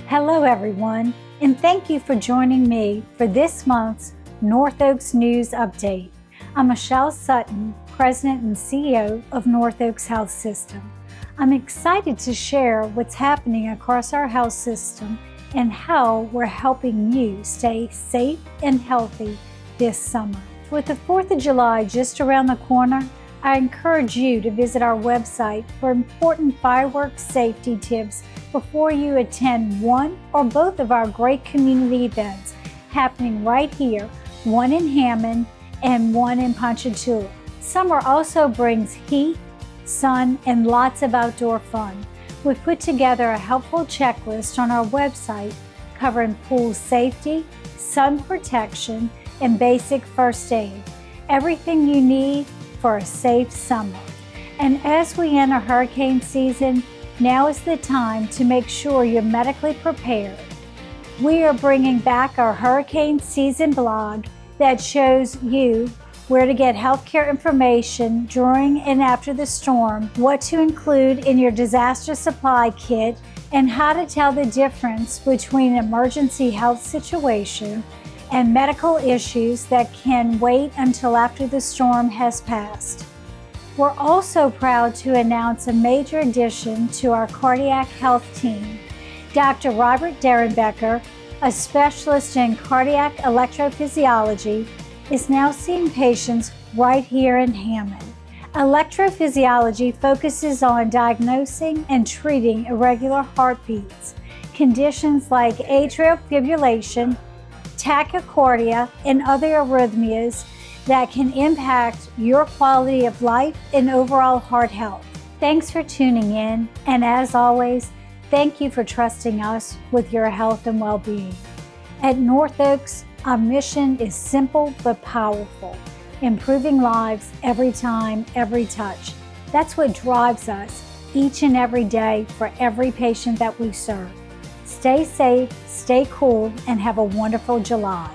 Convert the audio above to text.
Hello everyone, and thank you for joining me for this month's North Oaks News Update. I'm Michele Sutton, President and CEO of North Oaks Health System. I'm excited to share what's happening across our health system and how we're helping you stay safe and healthy this summer. With the 4th of July just around the corner, I encourage you to visit our website for important firework safety tips before you attend one or both of our great community events happening right here, one in Hammond and one in Ponchatoula. Summer also brings heat, sun, and lots of outdoor fun. We've put together a helpful checklist on our website covering pool safety, sun protection, and basic first aid. Everything you need for a safe summer. And as we enter hurricane season, now is the time to make sure you're medically prepared. We are bringing back our hurricane season blog that shows you where to get healthcare information during and after the storm, what to include in your disaster supply kit, and how to tell the difference between an emergency health situation and medical issues that can wait until after the storm has passed. We're also proud to announce a major addition to our cardiac health team. Dr. Robert Derenbecker, a specialist in cardiac electrophysiology, is now seeing patients right here in Hammond. Electrophysiology focuses on diagnosing and treating irregular heartbeats, conditions like atrial fibrillation, tachycardia, and other arrhythmias that can impact your quality of life and overall heart health. Thanks for tuning in, and as always, thank you for trusting us with your health and well-being. At North Oaks, our mission is simple but powerful, improving lives every time, every touch. That's what drives us each and every day for every patient that we serve. Stay safe, stay cool, and have a wonderful July.